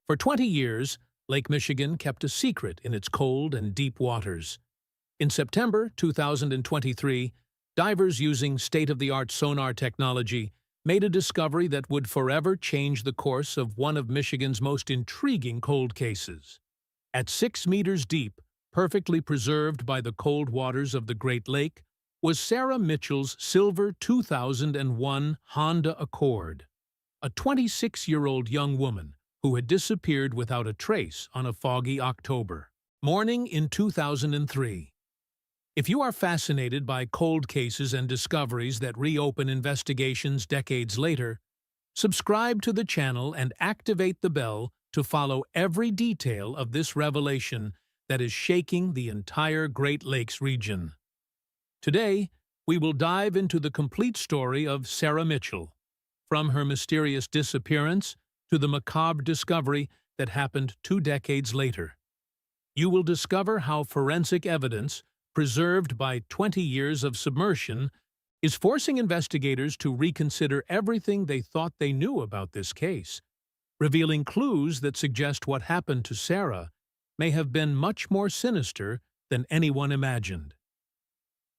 For 20 years, Lake Michigan kept a secret in its cold and deep waters. In September 2023, divers using state-of-the-art sonar technology made a discovery that would forever change the course of one of Michigan's most intriguing cold cases. At 6 meters deep, perfectly preserved by the cold waters of the Great Lake, was Sarah Mitchell's silver 2001 Honda Accord, a 26-year-old young woman who had disappeared without a trace on a foggy October morning in 2003. If you are fascinated by cold cases and discoveries that reopen investigations decades later, subscribe to the channel and activate the bell to follow every detail of this revelation that is shaking the entire Great Lakes region. Today, we will dive into the complete story of Sarah Mitchell, from her mysterious disappearance to the macabre discovery that happened 2 decades later. You will discover how forensic evidence, preserved by 20 years of submersion, is forcing investigators to reconsider everything they thought they knew about this case, revealing clues that suggest what happened to Sarah may have been much more sinister than anyone imagined.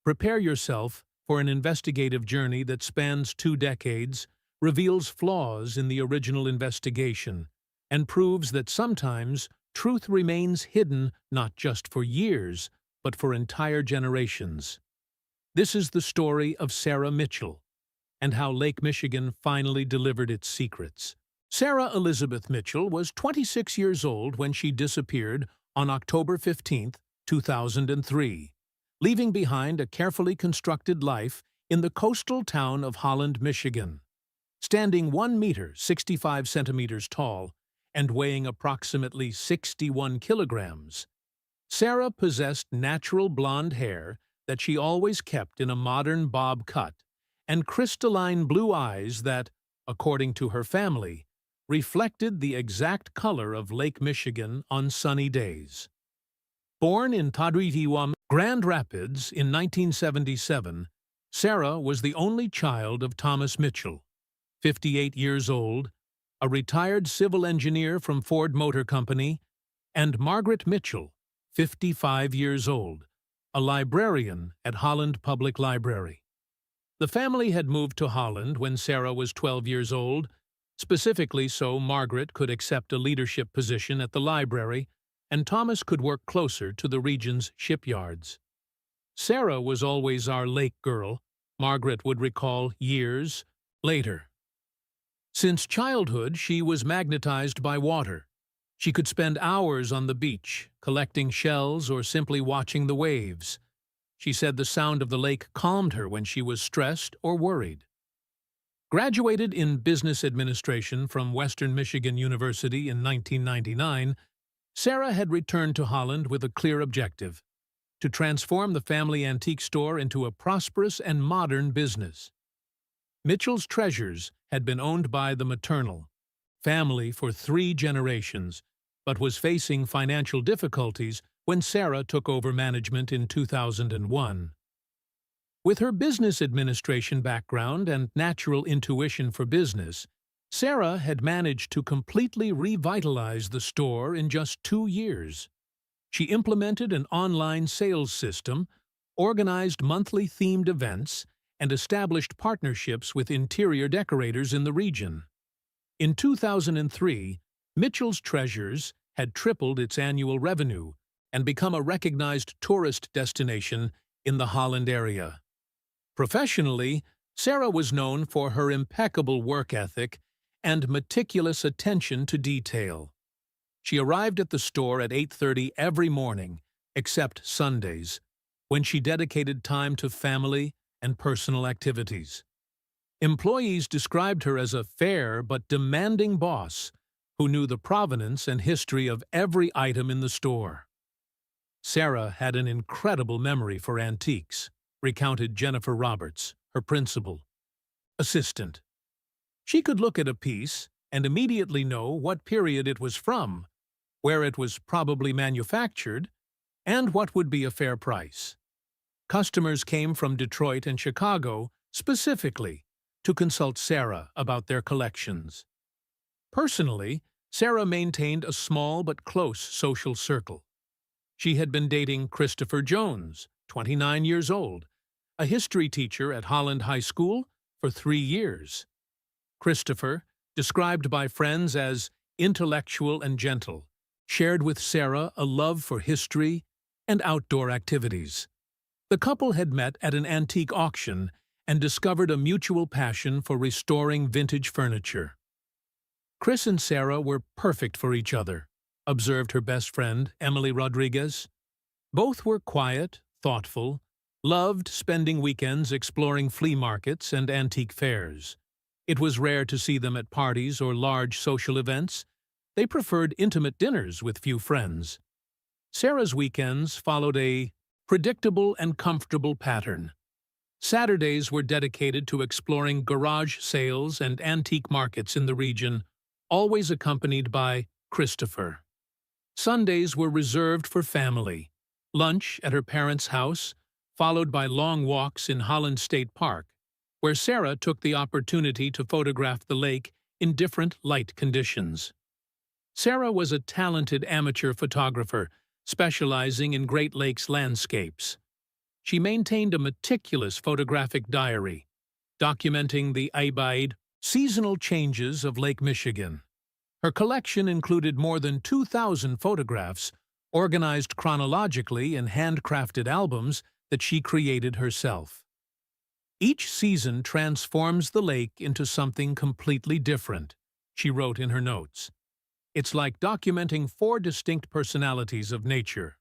Prepare yourself for an investigative journey that spans 2 decades, reveals flaws in the original investigation, and proves that sometimes truth remains hidden not just for years, but for entire generations. This is the story of Sarah Mitchell, and how Lake Michigan finally delivered its secrets. Sarah Elizabeth Mitchell was 26 years old when she disappeared on October 15, 2003, leaving behind a carefully constructed life in the coastal town of Holland, Michigan. Standing 1 meter 65 centimeters tall and weighing approximately 61 kilograms, Sarah possessed natural blonde hair that she always kept in a modern bob cut and crystalline blue eyes that, according to her family, reflected the exact color of Lake Michigan on sunny days. Born in Tadwitiwam, Grand Rapids in 1977, Sarah was the only child of Thomas Mitchell, 58 years old, a retired civil engineer from Ford Motor Company, and Margaret Mitchell, 55 years old, a librarian at Holland Public Library. The family had moved to Holland when Sarah was 12 years old, specifically so Margaret could accept a leadership position at the library and Thomas could work closer to the region's shipyards. Sarah was always our lake girl, Margaret would recall years later. Since childhood, she was magnetized by water. She could spend hours on the beach, collecting shells or simply watching the waves. She said the sound of the lake calmed her when she was stressed or worried. Graduated in business administration from Western Michigan University in 1999, Sarah had returned to Holland with a clear objective: to transform the family antique store into a prosperous and modern business. Mitchell's Treasures had been owned by the maternal family for 3 generations, but was facing financial difficulties when Sarah took over management in 2001. With her business administration background and natural intuition for business, Sarah had managed to completely revitalize the store in just 2 years. She implemented an online sales system, organized monthly themed events, and established partnerships with interior decorators in the region. In 2003, Mitchell's Treasures had tripled its annual revenue and become a recognized tourist destination in the Holland area. Professionally, Sarah was known for her impeccable work ethic and meticulous attention to detail. She arrived at the store at 8:30 every morning, except Sundays, when she dedicated time to family and personal activities. Employees described her as a fair but demanding boss who knew the provenance and history of every item in the store. Sarah had an incredible memory for antiques, recounted Jennifer Roberts, her principal assistant. She could look at a piece and immediately know what period it was from, where it was probably manufactured, and what would be a fair price. Customers came from Detroit and Chicago specifically to consult Sarah about their collections. Personally, Sarah maintained a small but close social circle. She had been dating Christopher Jones, 29 years old, a history teacher at Holland High School, for 3 years. Christopher, described by friends as intellectual and gentle, shared with Sarah a love for history and outdoor activities. The couple had met at an antique auction and discovered a mutual passion for restoring vintage furniture. Chris and Sarah were perfect for each other, observed her best friend, Emily Rodriguez. Both were quiet, thoughtful, loved spending weekends exploring flea markets and antique fairs. It was rare to see them at parties or large social events. They preferred intimate dinners with few friends. Sarah's weekends followed a predictable and comfortable pattern. Saturdays were dedicated to exploring garage sales and antique markets in the region, always accompanied by Christopher. Sundays were reserved for family, lunch at her parents' house, followed by long walks in Holland State Park, where Sarah took the opportunity to photograph the lake in different light conditions. Sarah was a talented amateur photographer, specializing in Great Lakes landscapes. She maintained a meticulous photographic diary, documenting the Ibaid seasonal changes of Lake Michigan. Her collection included more than 2,000 photographs, organized chronologically in handcrafted albums that she created herself. Each season transforms the lake into something completely different, she wrote in her notes. It's like documenting 4 distinct personalities of nature.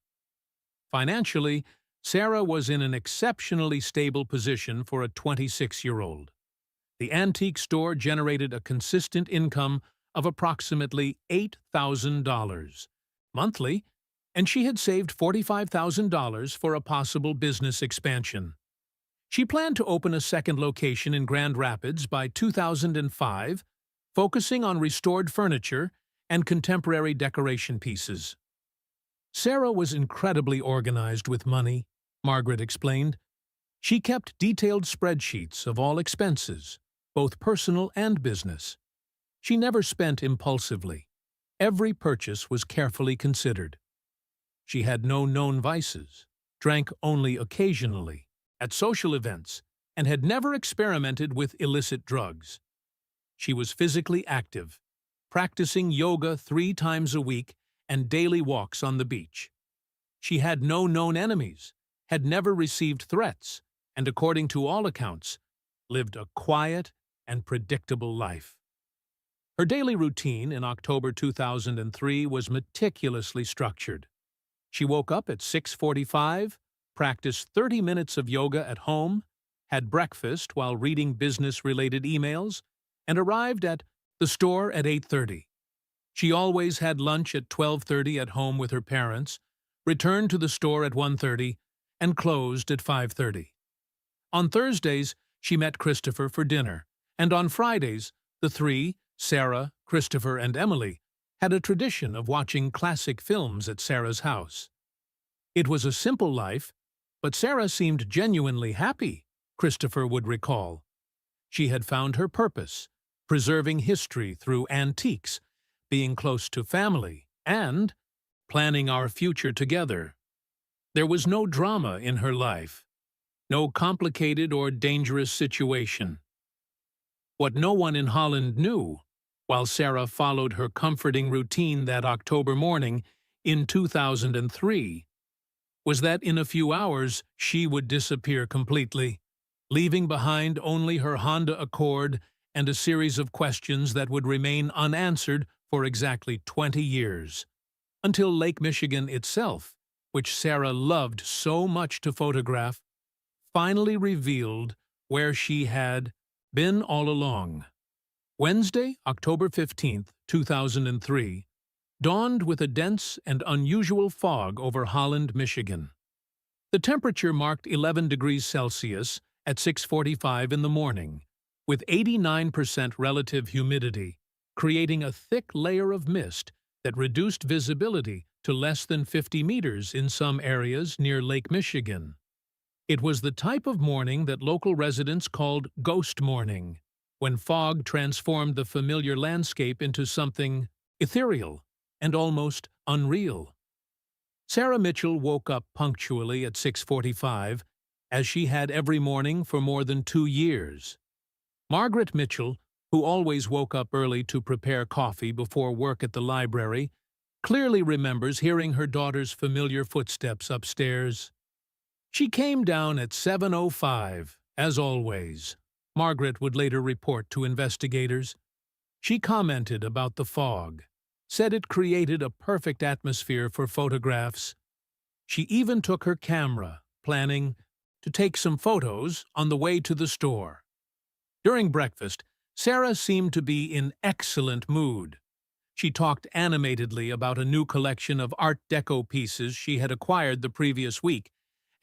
Financially, Sarah was in an exceptionally stable position for a 26-year-old. The antique store generated a consistent income of approximately $8,000 monthly, and she had saved $45,000 for a possible business expansion. She planned to open a second location in Grand Rapids by 2005, focusing on restored furniture and contemporary decoration pieces. Sarah was incredibly organized with money, Margaret explained. She kept detailed spreadsheets of all expenses, both personal and business. She never spent impulsively. Every purchase was carefully considered. She had no known vices, drank only occasionally, at social events, and had never experimented with illicit drugs. She was physically active, practicing yoga 3 times a week and daily walks on the beach. She had no known enemies, had never received threats, and according to all accounts, lived a quiet and predictable life. Her daily routine in October 2003 was meticulously structured. She woke up at 6:45, practiced 30 minutes of yoga at home, had breakfast while reading business-related emails, and arrived at the store at 8:30. She always had lunch at 12:30 at home with her parents, returned to the store at 1:30, and closed at 5:30. On Thursdays, she met Christopher for dinner, and on Fridays, the three, Sarah, Christopher, and Emily, had a tradition of watching classic films at Sarah's house. It was a simple life, but Sarah seemed genuinely happy, Christopher would recall. She had found her purpose, preserving history through antiques, being close to family, and planning our future together. There was no drama in her life, no complicated or dangerous situation. What no one in Holland knew, while Sarah followed her comforting routine that October morning in 2003, was that in a few hours she would disappear completely, leaving behind only her Honda Accord and a series of questions that would remain unanswered for exactly 20 years, until Lake Michigan itself, which Sarah loved so much to photograph, finally revealed where she had been all along. Wednesday, October 15, 2003, dawned with a dense and unusual fog over Holland, Michigan. The temperature marked 11 degrees Celsius at 6:45 in the morning, with 89% relative humidity, creating a thick layer of mist that reduced visibility to less than 50 meters in some areas near Lake Michigan. It was the type of morning that local residents called ghost morning, when fog transformed the familiar landscape into something ethereal, and almost unreal. Sarah Mitchell woke up punctually at 6:45, as she had every morning for more than 2 years. Margaret Mitchell, who always woke up early to prepare coffee before work at the library, clearly remembers hearing her daughter's familiar footsteps upstairs. She came down at 7:05, as always, Margaret would later report to investigators. She commented about the fog, said it created a perfect atmosphere for photographs. She even took her camera, planning to take some photos on the way to the store. During breakfast, Sarah seemed to be in excellent mood. She talked animatedly about a new collection of Art Deco pieces she had acquired the previous week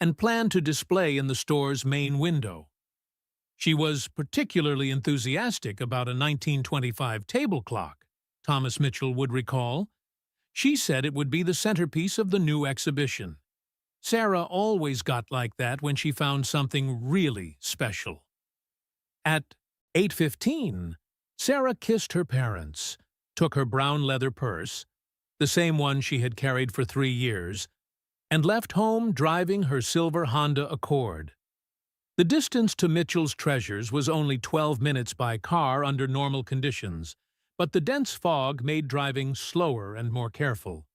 and planned to display in the store's main window. She was particularly enthusiastic about a 1925 table clock, Thomas Mitchell would recall. She said it would be the centerpiece of the new exhibition. Sarah always got like that when she found something really special. At 8:15, Sarah kissed her parents, took her brown leather purse, the same one she had carried for 3 years, and left home driving her silver Honda Accord. The distance to Mitchell's Treasures was only 12 minutes by car under normal conditions, but the dense fog made driving slower and more careful.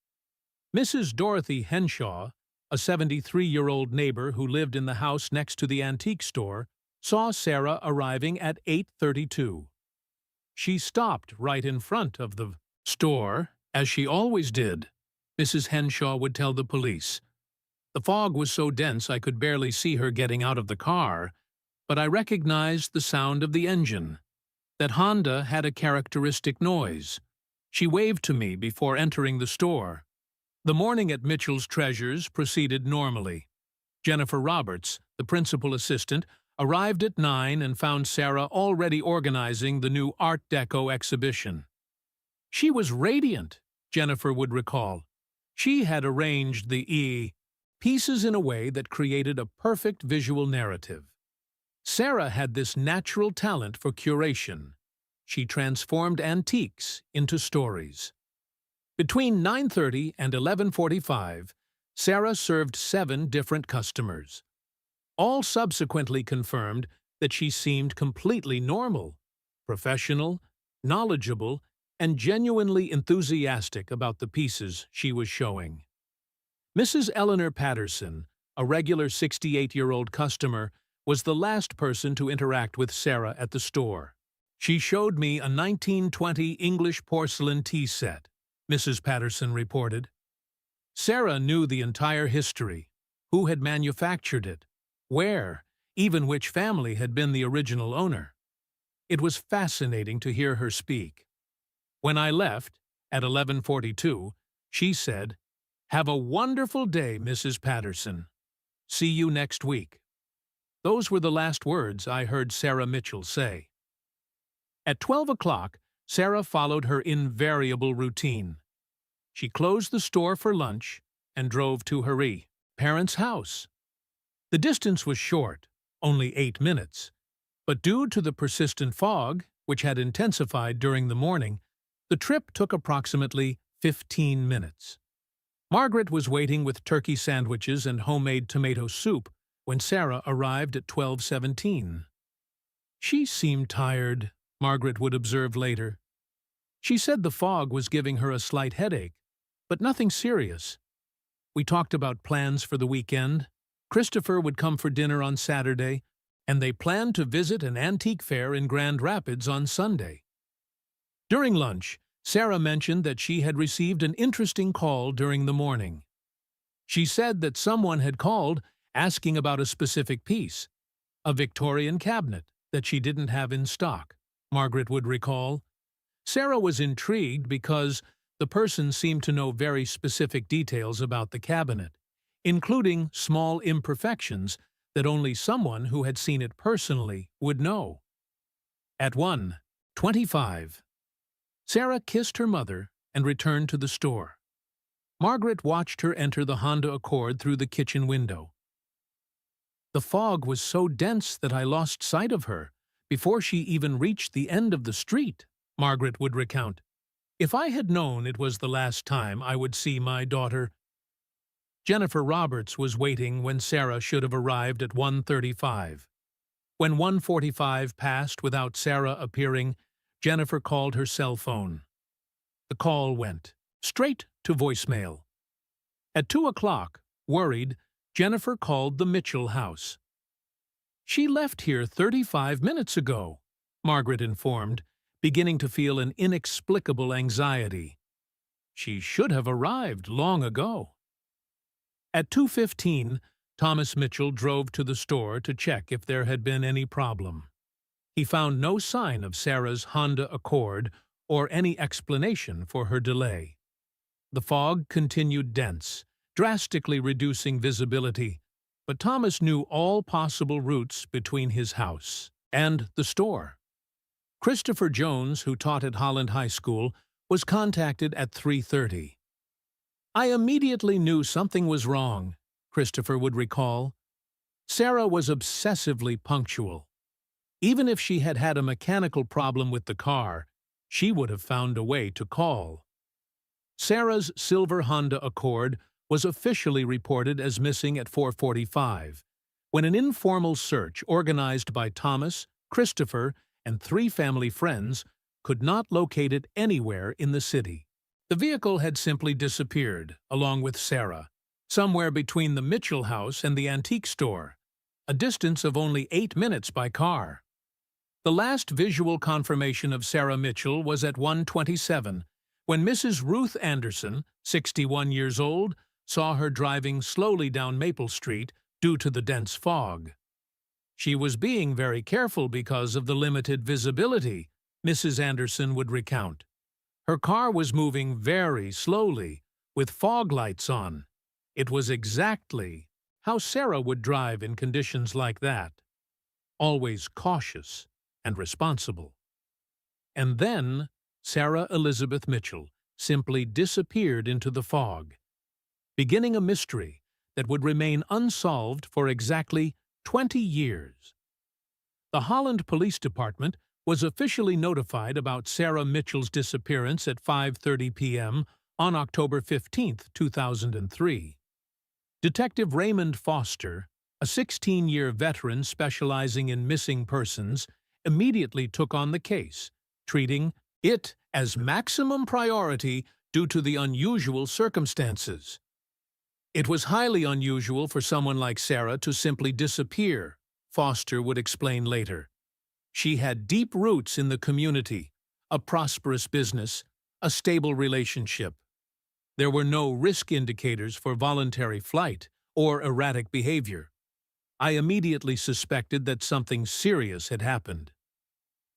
Mrs. Dorothy Henshaw, a 73-year-old neighbor who lived in the house next to the antique store, saw Sarah arriving at 8:32. She stopped right in front of the store, as she always did, Mrs. Henshaw would tell the police. The fog was so dense I could barely see her getting out of the car, but I recognized the sound of the engine. That Honda had a characteristic noise. She waved to me before entering the store. The morning at Mitchell's Treasures proceeded normally. Jennifer Roberts, the principal assistant, arrived at 9 and found Sarah already organizing the new Art Deco exhibition. She was radiant, Jennifer would recall. She had arranged the pieces in a way that created a perfect visual narrative. Sarah had this natural talent for curation. She transformed antiques into stories. Between 9:30 and 11:45, Sarah served 7 different customers. All subsequently confirmed that she seemed completely normal, professional, knowledgeable, and genuinely enthusiastic about the pieces she was showing. Mrs. Eleanor Patterson, a regular 68-year-old customer, was the last person to interact with Sarah at the store. She showed me a 1920 English porcelain tea set, Mrs. Patterson reported. Sarah knew the entire history, who had manufactured it, where, even which family had been the original owner. It was fascinating to hear her speak. When I left, at 11:42, she said, "Have a wonderful day, Mrs. Patterson. See you next week." Those were the last words I heard Sarah Mitchell say. At 12 o'clock, Sarah followed her invariable routine. She closed the store for lunch and drove to her parents' house. The distance was short, only 8 minutes, but due to the persistent fog, which had intensified during the morning, the trip took approximately 15 minutes. Margaret was waiting with turkey sandwiches and homemade tomato soup when Sarah arrived at 12:17. She seemed tired, Margaret would observe later. She said the fog was giving her a slight headache, but nothing serious. We talked about plans for the weekend. Christopher would come for dinner on Saturday, and they planned to visit an antique fair in Grand Rapids on Sunday. During lunch, Sarah mentioned that she had received an interesting call during the morning. She said that someone had called asking about a specific piece, a Victorian cabinet that she didn't have in stock, Margaret would recall. Sarah was intrigued because the person seemed to know very specific details about the cabinet, including small imperfections that only someone who had seen it personally would know. At 1:25, Sarah kissed her mother and returned to the store. Margaret watched her enter the Honda Accord through the kitchen window. The fog was so dense that I lost sight of her before she even reached the end of the street, Margaret would recount. If I had known it was the last time I would see my daughter. Jennifer Roberts was waiting when Sarah should have arrived at 1:35. When 1:45 passed without Sarah appearing, Jennifer called her cell phone. The call went straight to voicemail. At 2 o'clock, worried, Jennifer called the Mitchell house. "She left here 35 minutes ago," Margaret informed, beginning to feel an inexplicable anxiety. "She should have arrived long ago." At 2:15, Thomas Mitchell drove to the store to check if there had been any problem. He found no sign of Sarah's Honda Accord or any explanation for her delay. The fog continued dense, drastically reducing visibility, but Thomas knew all possible routes between his house and the store. Christopher Jones, who taught at Holland High School, was contacted at 3:30. "I immediately knew something was wrong," Christopher would recall. Sarah was obsessively punctual. Even if she had had a mechanical problem with the car, she would have found a way to call. Sarah's silver Honda Accord was officially reported as missing at 4:45, when an informal search organized by Thomas, Christopher, and 3 family friends could not locate it anywhere in the city. The vehicle had simply disappeared, along with Sarah, somewhere between the Mitchell house and the antique store, a distance of only 8 minutes by car. The last visual confirmation of Sarah Mitchell was at 1:27, when Mrs. Ruth Anderson, 61 years old, saw her driving slowly down Maple Street due to the dense fog. She was being very careful because of the limited visibility, Mrs. Anderson would recount. Her car was moving very slowly, with fog lights on. It was exactly how Sarah would drive in conditions like that. Always cautious and responsible. And then Sarah Elizabeth Mitchell simply disappeared into the fog, beginning a mystery that would remain unsolved for exactly 20 years. The Holland Police Department was officially notified about Sarah Mitchell's disappearance at 5:30 p.m. on October 15, 2003. Detective Raymond Foster, a 16-year veteran specializing in missing persons, immediately took on the case, treating it as maximum priority due to the unusual circumstances. It was highly unusual for someone like Sarah to simply disappear, Foster would explain later. She had deep roots in the community, a prosperous business, a stable relationship. There were no risk indicators for voluntary flight or erratic behavior. I immediately suspected that something serious had happened.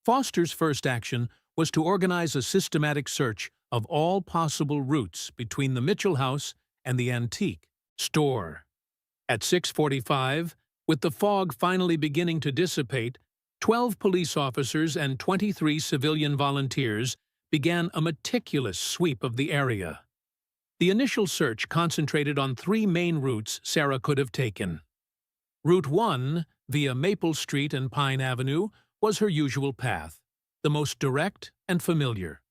Foster's first action was to organize a systematic search of all possible routes between the Mitchell house and the antique store. At 6:45, with the fog finally beginning to dissipate, 12 police officers and 23 civilian volunteers began a meticulous sweep of the area. The initial search concentrated on 3 main routes Sarah could have taken. Route 1, via Maple Street and Pine Avenue, was her usual path, the most direct and familiar.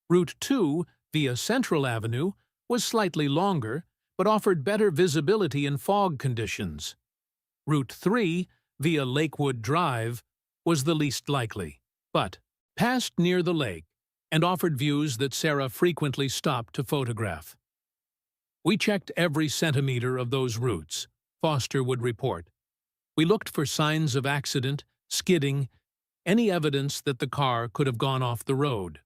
Route 2, via Central Avenue, was slightly longer, but offered better visibility in fog conditions. Route 3, via Lakewood Drive, was the least likely, but passed near the lake and offered views that Sarah frequently stopped to photograph. "We checked every centimeter of those routes," Foster would report. "We looked for signs of accident, skidding, any evidence that the car could have gone off the road.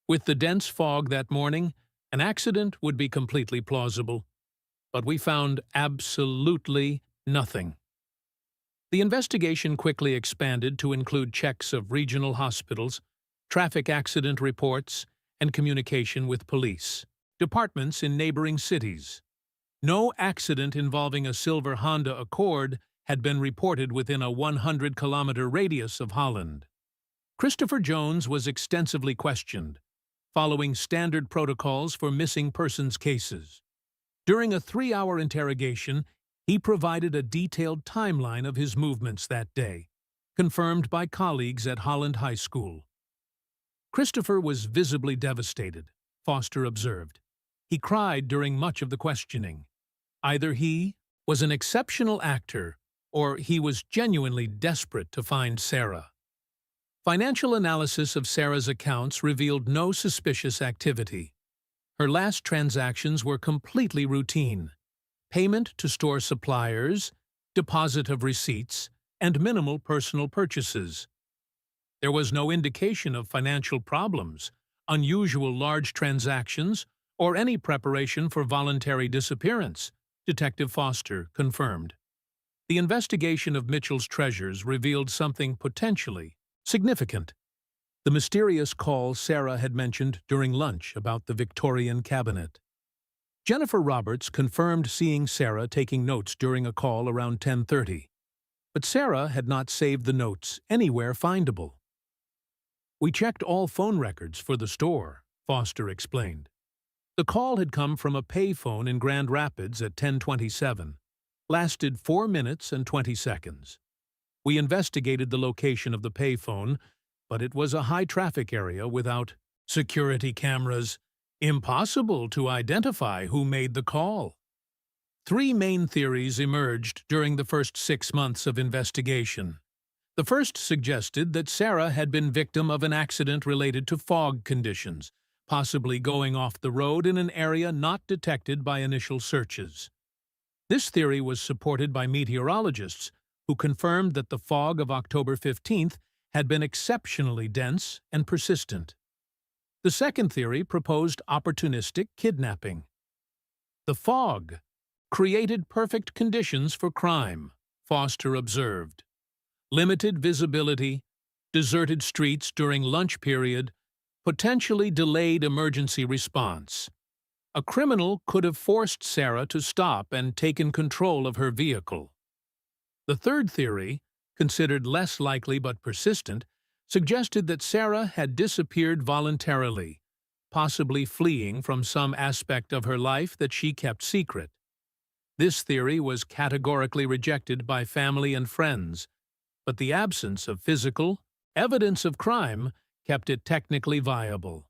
With the dense fog that morning, an accident would be completely plausible. But we found absolutely nothing." The investigation quickly expanded to include checks of regional hospitals, traffic accident reports, and communication with police departments in neighboring cities. No accident involving a silver Honda Accord had been reported within a 100-kilometer radius of Holland. Christopher Jones was extensively questioned, following standard protocols for missing persons cases. During a 3-hour interrogation, he provided a detailed timeline of his movements that day, confirmed by colleagues at Holland High School. Christopher was visibly devastated, Foster observed. He cried during much of the questioning. Either he was an exceptional actor or he was genuinely desperate to find Sarah. Financial analysis of Sarah's accounts revealed no suspicious activity. Her last transactions were completely routine: payment to store suppliers, deposit of receipts, and minimal personal purchases. There was no indication of financial problems, unusual large transactions, or any preparation for voluntary disappearance, Detective Foster confirmed. The investigation of Mitchell's treasures revealed something potentially significant: the mysterious call Sarah had mentioned during lunch about the Victorian cabinet. Jennifer Roberts confirmed seeing Sarah taking notes during a call around 10:30, but Sarah had not saved the notes anywhere findable. "We checked all phone records for the store," Foster explained. The call had come from a payphone in Grand Rapids at 10:27, lasted 4 minutes and 20 seconds. We investigated the location of the payphone, but it was a high-traffic area without security cameras. Impossible to identify who made the call. 3 main theories emerged during the first 6 months of investigation. The first suggested that Sarah had been victim of an accident related to fog conditions, possibly going off the road in an area not detected by initial searches. This theory was supported by meteorologists, who confirmed that the fog of October 15th had been exceptionally dense and persistent. The second theory proposed opportunistic kidnapping. The fog created perfect conditions for crime, Foster observed. Limited visibility, deserted streets during lunch period, potentially delayed emergency response. A criminal could have forced Sarah to stop and taken control of her vehicle. The third theory, considered less likely but persistent, suggested that Sarah had disappeared voluntarily, possibly fleeing from some aspect of her life that she kept secret. This theory was categorically rejected by family and friends, but the absence of physical evidence of crime kept it technically viable.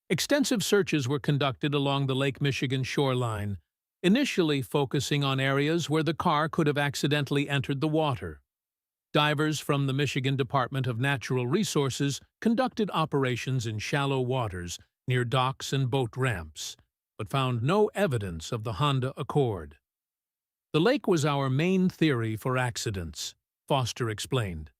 Extensive searches were conducted along the Lake Michigan shoreline, initially focusing on areas where the car could have accidentally entered the water. Divers from the Michigan Department of Natural Resources conducted operations in shallow waters near docks and boat ramps, but found no evidence of the Honda Accord. "The lake was our main theory for accidents," Foster explained.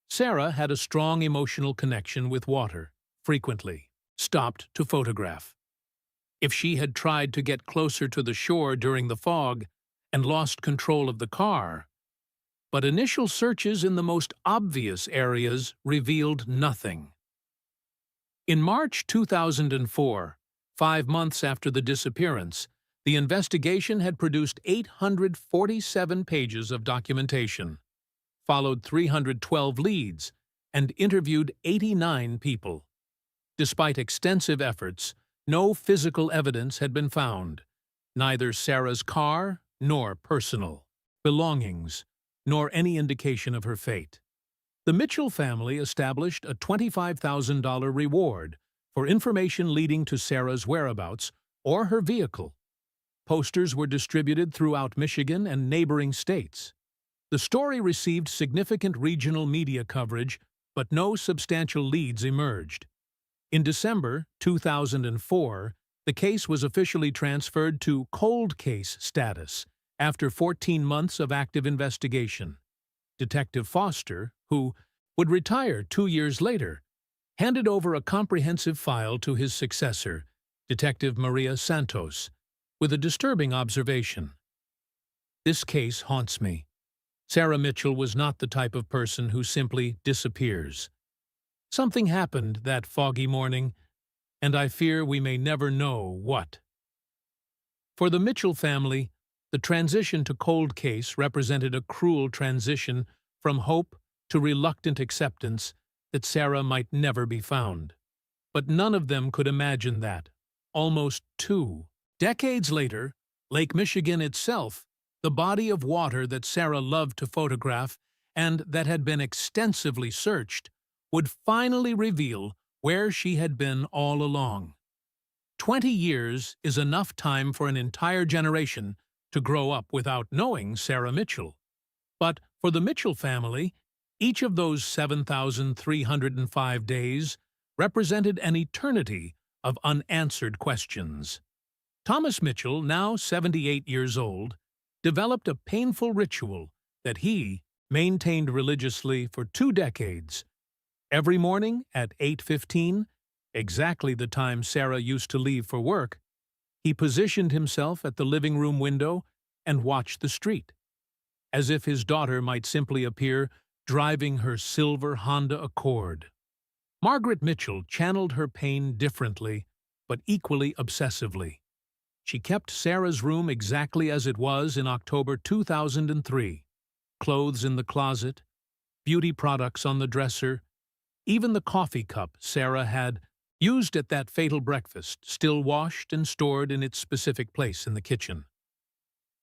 Sarah had a strong emotional connection with water, frequently stopped to photograph. If she had tried to get closer to the shore during the fog and lost control of the car, but initial searches in the most obvious areas revealed nothing. In March 2004, 5 months after the disappearance, the investigation had produced 847 pages of documentation, followed 312 leads, and interviewed 89 people. Despite extensive efforts, no physical evidence had been found, neither Sarah's car nor personal belongings, nor any indication of her fate. The Mitchell family established a $25,000 reward for information leading to Sarah's whereabouts or her vehicle. Posters were distributed throughout Michigan and neighboring states. The story received significant regional media coverage, but no substantial leads emerged. In December 2004, the case was officially transferred to cold case status after 14 months of active investigation. Detective Foster, who would retire 2 years later, handed over a comprehensive file to his successor, Detective Maria Santos, with a disturbing observation. "This case haunts me. Sarah Mitchell was not the type of person who simply disappears. Something happened that foggy morning, and I fear we may never know what." For the Mitchell family, the transition to cold case represented a cruel transition from hope to reluctant acceptance that Sarah might never be found. But none of them could imagine that, almost 2 decades later, Lake Michigan itself, the body of water that Sarah loved to photograph and that had been extensively searched, would finally reveal where she had been all along. 20 years is enough time for an entire generation to grow up without knowing Sarah Mitchell. But for the Mitchell family, each of those 7,305 days represented an eternity of unanswered questions. Thomas Mitchell, now 78 years old, developed a painful ritual that he maintained religiously for 2 decades. Every morning at 8:15, exactly the time Sarah used to leave for work, he positioned himself at the living room window and watched the street, as if his daughter might simply appear driving her silver Honda Accord. Margaret Mitchell channeled her pain differently, but equally obsessively. She kept Sarah's room exactly as it was in October 2003. Clothes in the closet, beauty products on the dresser, even the coffee cup Sarah had used at that fatal breakfast, still washed and stored in its specific place in the kitchen.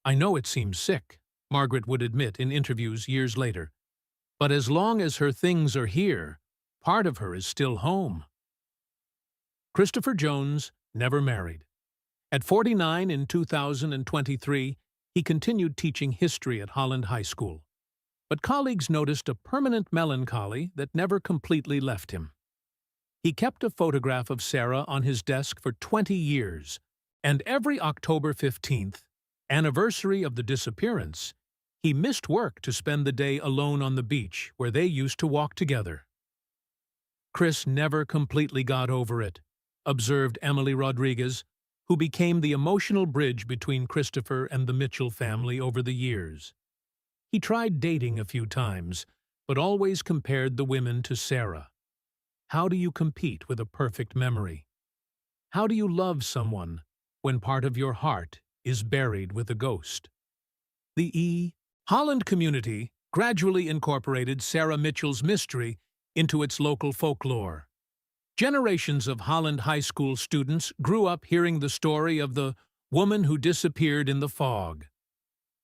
"I know it seems sick," Margaret would admit in interviews years later, "but as long as her things are here, part of her is still home." Christopher Jones never married. At 49 in 2023, he continued teaching history at Holland High School. But colleagues noticed a permanent melancholy that never completely left him. He kept a photograph of Sarah on his desk for 20 years, and every October 15th, anniversary of the disappearance, he missed work to spend the day alone on the beach where they used to walk together. "Chris never completely got over it," observed Emily Rodriguez, who became the emotional bridge between Christopher and the Mitchell family over the years. "He tried dating a few times, but always compared the women to Sarah. How do you compete with a perfect memory? How do you love someone when part of your heart is buried with a ghost?" The Holland community gradually incorporated Sarah Mitchell's mystery into its local folklore. Generations of Holland High School students grew up hearing the story of the woman who disappeared in the fog.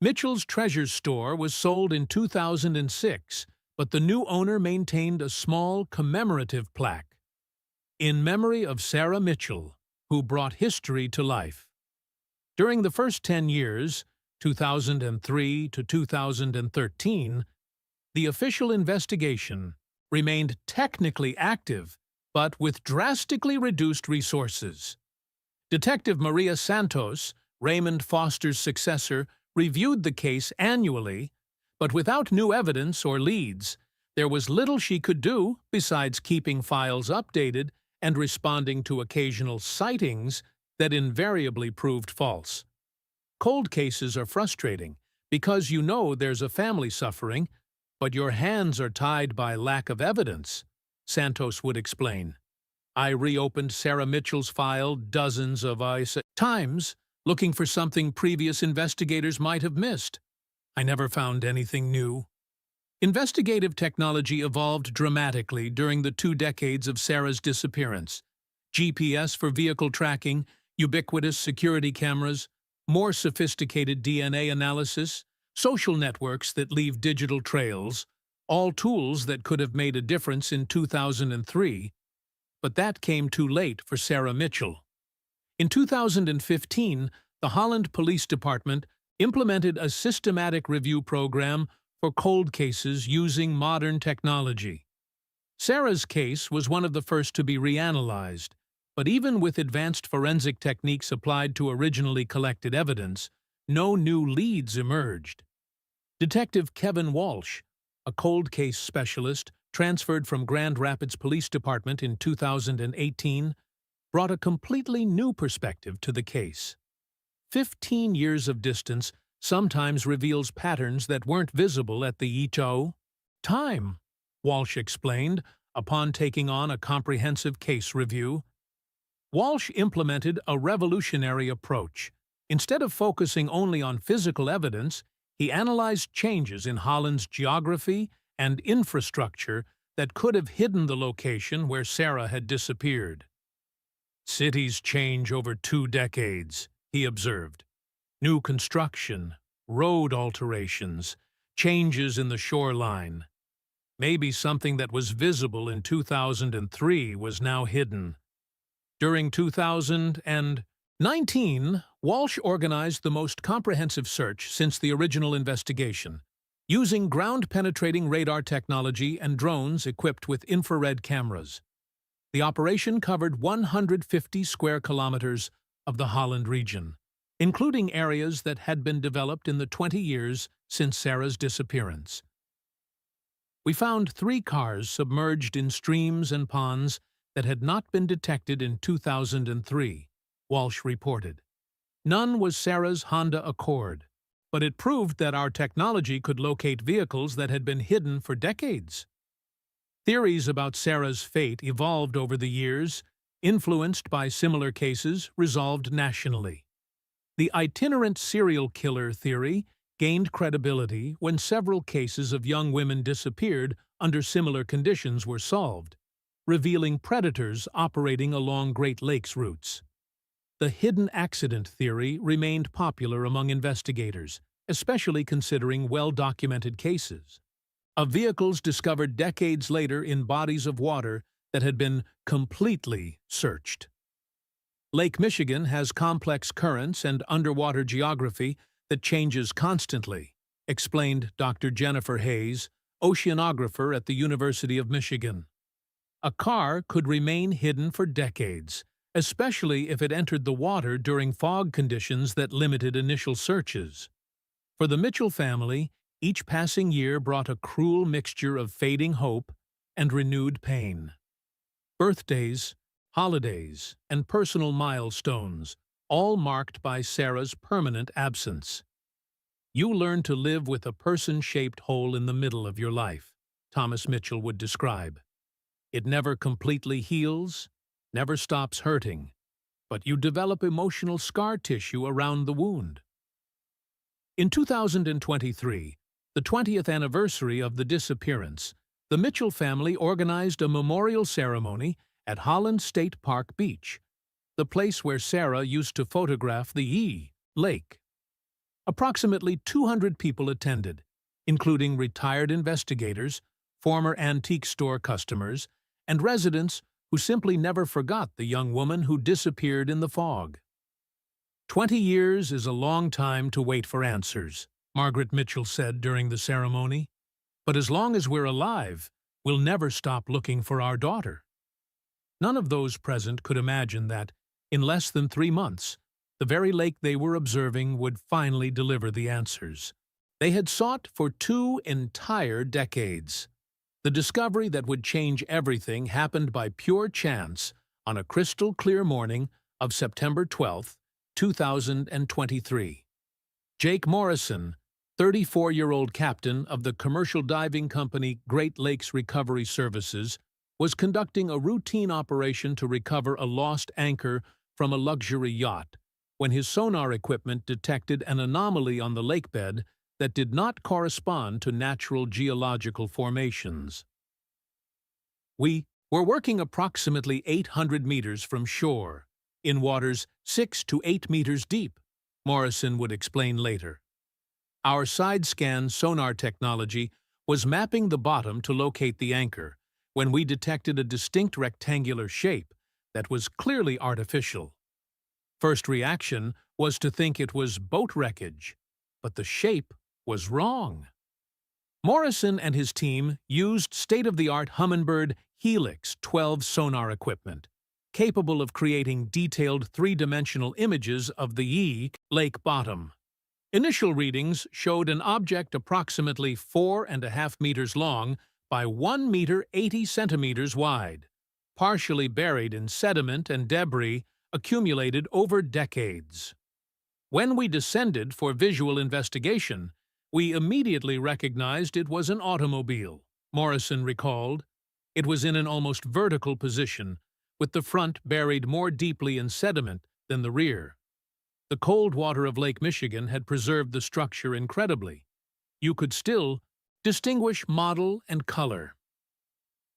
Mitchell's Treasure Store was sold in 2006, but the new owner maintained a small commemorative plaque in memory of Sarah Mitchell, who brought history to life. During the first 10 years, 2003 to 2013, the official investigation remained technically active, but with drastically reduced resources. Detective Maria Santos, Raymond Foster's successor, reviewed the case annually, but without new evidence or leads, there was little she could do besides keeping files updated and responding to occasional sightings that invariably proved false. Cold cases are frustrating because you know there's a family suffering, but your hands are tied by lack of evidence, Santos would explain. "I reopened Sarah Mitchell's file dozens of times, looking for something previous investigators might have missed. I never found anything new." Investigative technology evolved dramatically during the 2 decades of Sarah's disappearance. GPS for vehicle tracking, ubiquitous security cameras, more sophisticated DNA analysis, social networks that leave digital trails, all tools that could have made a difference in 2003, but that came too late for Sarah Mitchell. In 2015, the Holland Police Department implemented a systematic review program for cold cases using modern technology. Sarah's case was one of the first to be reanalyzed, but even with advanced forensic techniques applied to originally collected evidence, no new leads emerged. Detective Kevin Walsh, a cold case specialist transferred from Grand Rapids Police Department in 2018, brought a completely new perspective to the case. 15 years of distance sometimes reveals patterns that weren't visible at the time, Walsh explained upon taking on a comprehensive case review. Walsh implemented a revolutionary approach. Instead of focusing only on physical evidence, he analyzed changes in Holland's geography and infrastructure that could have hidden the location where Sarah had disappeared. "Cities change over 2 decades, he observed. New construction, road alterations, changes in the shoreline. Maybe something that was visible in 2003 was now hidden. During 2019, Walsh organized the most comprehensive search since the original investigation, using ground-penetrating radar technology and drones equipped with infrared cameras. The operation covered 150 square kilometers of the Holland region, including areas that had been developed in the 20 years since Sarah's disappearance. We found 3 cars submerged in streams and ponds that had not been detected in 2003, Walsh reported. None was Sarah's Honda Accord, but it proved that our technology could locate vehicles that had been hidden for decades. Theories about Sarah's fate evolved over the years, influenced by similar cases resolved nationally. The itinerant serial killer theory gained credibility when several cases of young women disappeared under similar conditions were solved, revealing predators operating along Great Lakes routes. The hidden accident theory remained popular among investigators, especially considering well-documented cases of vehicles discovered decades later in bodies of water that had been completely searched. Lake Michigan has complex currents and underwater geography that changes constantly, explained Dr. Jennifer Hayes, oceanographer at the University of Michigan. A car could remain hidden for decades, especially if it entered the water during fog conditions that limited initial searches. For the Mitchell family, each passing year brought a cruel mixture of fading hope and renewed pain. Birthdays, holidays, and personal milestones, all marked by Sarah's permanent absence. You learn to live with a person-shaped hole in the middle of your life, Thomas Mitchell would describe. It never completely heals, never stops hurting, but you develop emotional scar tissue around the wound. In 2023, the 20th anniversary of the disappearance, the Mitchell family organized a memorial ceremony at Holland State Park Beach, the place where Sarah used to photograph the Yee Lake. Approximately 200 people attended, including retired investigators, former antique store customers, and residents who simply never forgot the young woman who disappeared in the fog. 20 years is a long time to wait for answers, Margaret Mitchell said during the ceremony. But as long as we're alive, we'll never stop looking for our daughter. None of those present could imagine that, in less than 3 months, the very lake they were observing would finally deliver the answers they had sought for 2 entire decades. The discovery that would change everything happened by pure chance on a crystal-clear morning of September 12, 2023. Jake Morrison, 34-year-old captain of the commercial diving company Great Lakes Recovery Services, was conducting a routine operation to recover a lost anchor from a luxury yacht when his sonar equipment detected an anomaly on the lakebed that did not correspond to natural geological formations. We were working approximately 800 meters from shore, in waters 6 to 8 meters deep, Morrison would explain later. Our side-scan sonar technology was mapping the bottom to locate the anchor when we detected a distinct rectangular shape that was clearly artificial. First reaction was to think it was boat wreckage, but the shape was wrong. Morrison and his team used state-of-the-art Humminbird Helix 12 sonar equipment, capable of creating detailed 3-dimensional images of the Yee Lake bottom. Initial readings showed an object approximately 4.5 meters long by 1 meter 80 centimeters wide, partially buried in sediment and debris accumulated over decades. When we descended for visual investigation, we immediately recognized it was an automobile, Morrison recalled. It was in an almost vertical position, with the front buried more deeply in sediment than the rear. The cold water of Lake Michigan had preserved the structure incredibly. You could still distinguish model and color.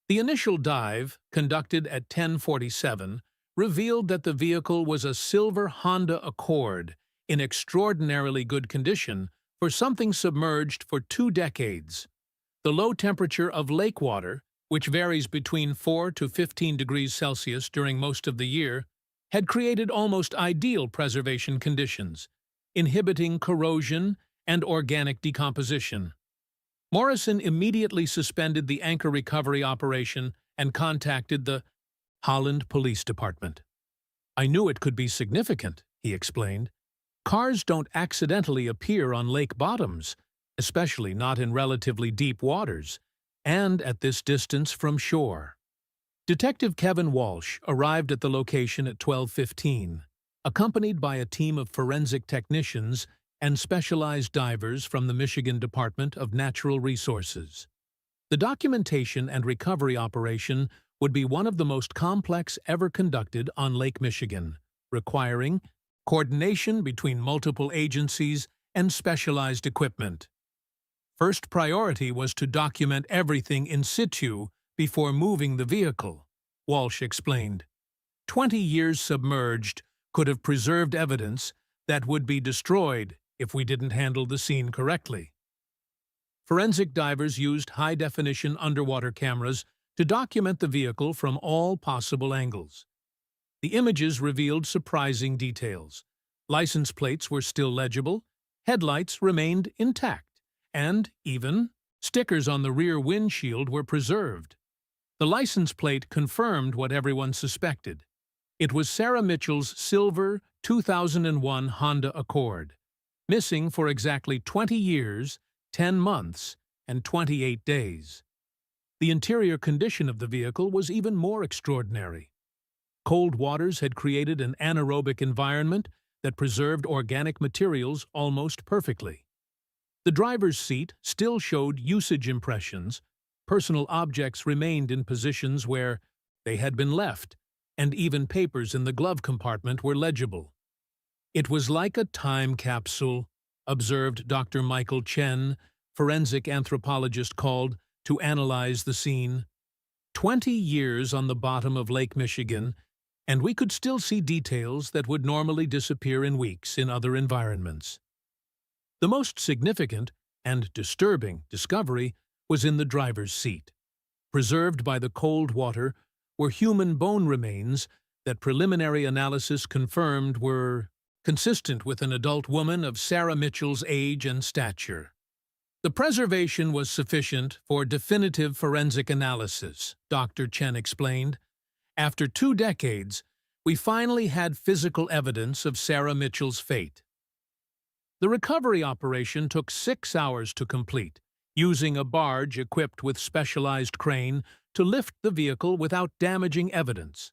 The initial dive, conducted at 10:47, revealed that the vehicle was a silver Honda Accord in extraordinarily good condition for something submerged for 2 decades. The low temperature of lake water, which varies between 4 to 15 degrees Celsius during most of the year, had created almost ideal preservation conditions, inhibiting corrosion and organic decomposition. Morrison immediately suspended the anchor recovery operation and contacted the Holland Police Department. "I knew it could be significant," he explained. "Cars don't accidentally appear on lake bottoms, especially not in relatively deep waters, and at this distance from shore." Detective Kevin Walsh arrived at the location at 12:15, accompanied by a team of forensic technicians and specialized divers from the Michigan Department of Natural Resources. The documentation and recovery operation would be one of the most complex ever conducted on Lake Michigan, requiring coordination between multiple agencies and specialized equipment. First priority was to document everything in situ before moving the vehicle, Walsh explained. 20 years submerged could have preserved evidence that would be destroyed if we didn't handle the scene correctly. Forensic divers used high-definition underwater cameras to document the vehicle from all possible angles. The images revealed surprising details. License plates were still legible, headlights remained intact, and even stickers on the rear windshield were preserved. The license plate confirmed what everyone suspected. It was Sarah Mitchell's silver 2001 Honda Accord, missing for exactly 20 years, 10 months, and 28 days. The interior condition of the vehicle was even more extraordinary. Cold waters had created an anaerobic environment that preserved organic materials almost perfectly. The driver's seat still showed usage impressions, personal objects remained in positions where they had been left, and even papers in the glove compartment were legible. "It was like a time capsule," observed Dr. Michael Chen, forensic anthropologist called to analyze the scene. 20 years on the bottom of Lake Michigan, and we could still see details that would normally disappear in weeks in other environments. The most significant and disturbing discovery was in the driver's seat. Preserved by the cold water were human bone remains that preliminary analysis confirmed were consistent with an adult woman of Sarah Mitchell's age and stature. The preservation was sufficient for definitive forensic analysis, Dr. Chen explained. After 2 decades, we finally had physical evidence of Sarah Mitchell's fate. The recovery operation took 6 hours to complete, using a barge equipped with specialized crane to lift the vehicle without damaging evidence.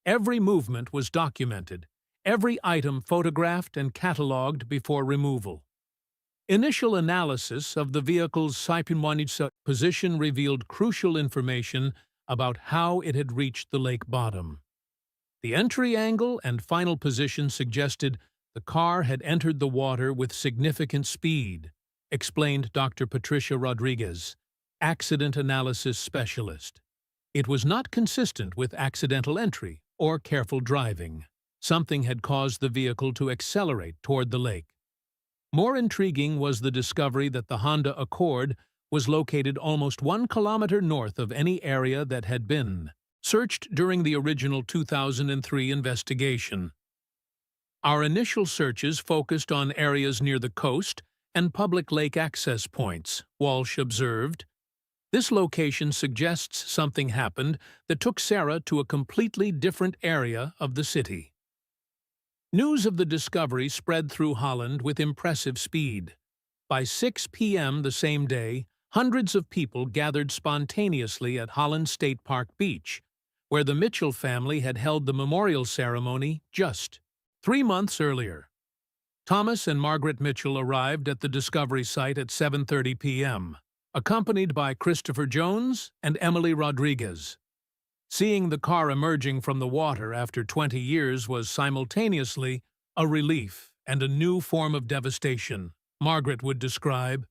Every movement was documented, every item photographed and catalogued before removal. Initial analysis of the vehicle's position revealed crucial information about how it had reached the lake bottom. The entry angle and final position suggested the car had entered the water with significant speed, explained Dr. Patricia Rodriguez, accident analysis specialist. It was not consistent with accidental entry or careful driving. Something had caused the vehicle to accelerate toward the lake. More intriguing was the discovery that the Honda Accord was located almost 1 kilometer north of any area that had been searched during the original 2003 investigation. Our initial searches focused on areas near the coast and public lake access points, Walsh observed. This location suggests something happened that took Sarah to a completely different area of the city. News of the discovery spread through Holland with impressive speed. By 6 p.m. the same day, hundreds of people gathered spontaneously at Holland State Park Beach, where the Mitchell family had held the memorial ceremony just 3 months earlier. Thomas and Margaret Mitchell arrived at the discovery site at 7:30 p.m., accompanied by Christopher Jones and Emily Rodriguez. Seeing the car emerging from the water after 20 years was simultaneously a relief and a new form of devastation, Margaret would describe.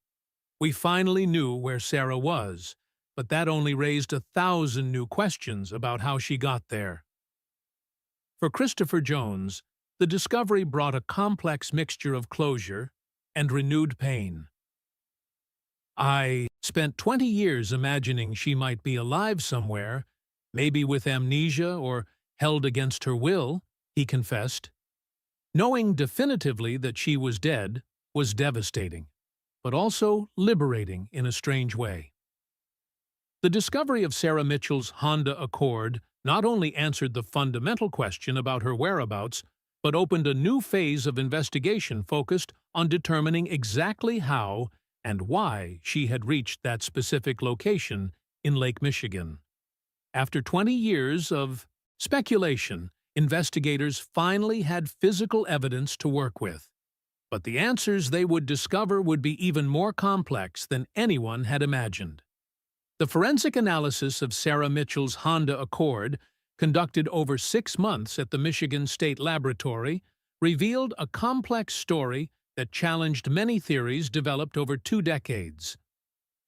"We finally knew where Sarah was, but that only raised 1,000 new questions about how she got there." For Christopher Jones, the discovery brought a complex mixture of closure and renewed pain. "I spent 20 years imagining she might be alive somewhere, maybe with amnesia or held against her will, he confessed. Knowing definitively that she was dead was devastating, but also liberating in a strange way. The discovery of Sarah Mitchell's Honda Accord not only answered the fundamental question about her whereabouts, but opened a new phase of investigation focused on determining exactly how and why she had reached that specific location in Lake Michigan. After 20 years of speculation, investigators finally had physical evidence to work with. But the answers they would discover would be even more complex than anyone had imagined. The forensic analysis of Sarah Mitchell's Honda Accord, conducted over 6 months at the Michigan State Laboratory, revealed a complex story that challenged many theories developed over 2 decades.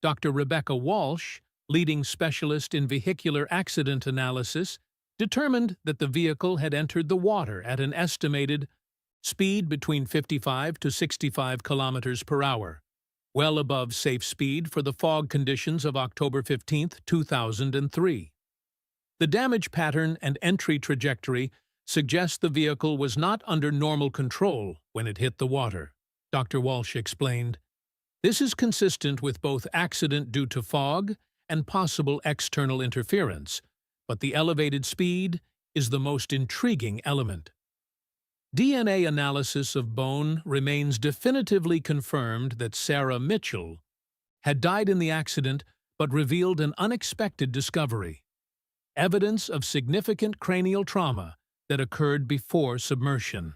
Dr. Rebecca Walsh, leading specialist in vehicular accident analysis, determined that the vehicle had entered the water at an estimated speed between 55 to 65 kilometers per hour, well above safe speed for the fog conditions of October 15, 2003. The damage pattern and entry trajectory suggest the vehicle was not under normal control when it hit the water, Dr. Walsh explained. This is consistent with both accident due to fog and possible external interference, but the elevated speed is the most intriguing element. DNA analysis of bone remains definitively confirmed that Sarah Mitchell had died in the accident but revealed an unexpected discovery: evidence of significant cranial trauma that occurred before submersion.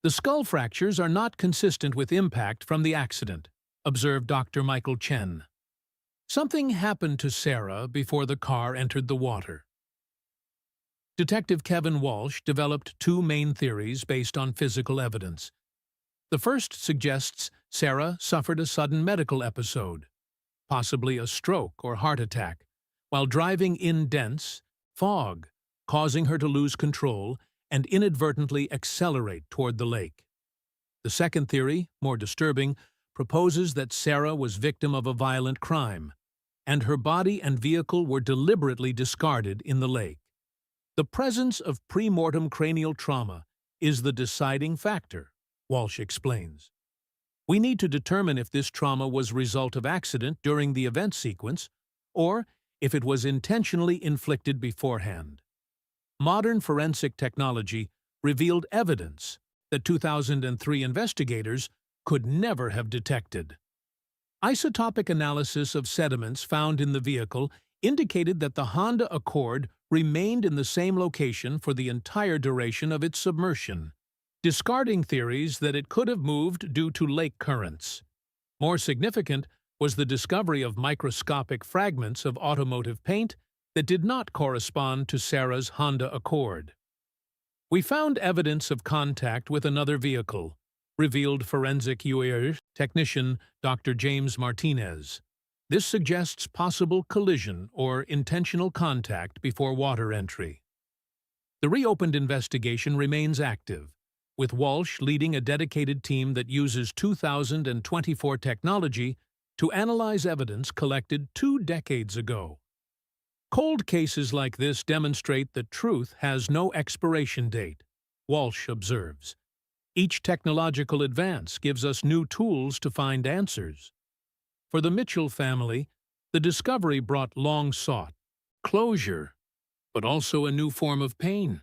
The skull fractures are not consistent with impact from the accident, observed Dr. Michael Chen. Something happened to Sarah before the car entered the water. Detective Kevin Walsh developed 2 main theories based on physical evidence. The first suggests Sarah suffered a sudden medical episode, possibly a stroke or heart attack, while driving in dense fog, causing her to lose control and inadvertently accelerate toward the lake. The second theory, more disturbing, proposes that Sarah was victim of a violent crime, and her body and vehicle were deliberately discarded in the lake. The presence of pre-mortem cranial trauma is the deciding factor, Walsh explains. We need to determine if this trauma was a result of accident during the event sequence or if it was intentionally inflicted beforehand. Modern forensic technology revealed evidence that 2003 investigators could never have detected. Isotopic analysis of sediments found in the vehicle indicated that the Honda Accord remained in the same location for the entire duration of its submersion, discarding theories that it could have moved due to lake currents. More significant was the discovery of microscopic fragments of automotive paint that did not correspond to Sarah's Honda Accord. We found evidence of contact with another vehicle, revealed forensic UAR technician Dr. James Martinez. This suggests possible collision or intentional contact before water entry. The reopened investigation remains active, with Walsh leading a dedicated team that uses 2024 technology to analyze evidence collected 2 decades ago. Cold cases like this demonstrate that truth has no expiration date, Walsh observes. Each technological advance gives us new tools to find answers. For the Mitchell family, the discovery brought long-sought closure, but also a new form of pain.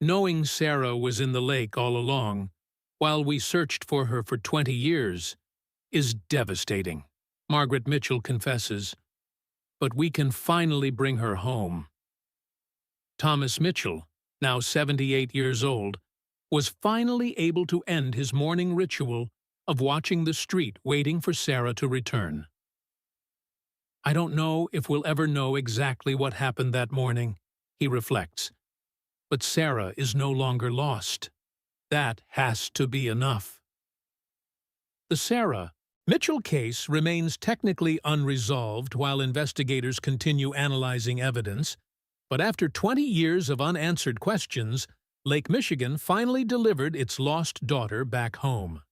Knowing Sarah was in the lake all along, while we searched for her for 20 years, is devastating, Margaret Mitchell confesses. But we can finally bring her home. Thomas Mitchell, now 78 years old, was finally able to end his morning ritual of watching the street waiting for Sarah to return. I don't know if we'll ever know exactly what happened that morning, he reflects. But Sarah is no longer lost. That has to be enough. The Sarah Mitchell case remains technically unresolved while investigators continue analyzing evidence, but after 20 years of unanswered questions, Lake Michigan finally delivered its lost daughter back home.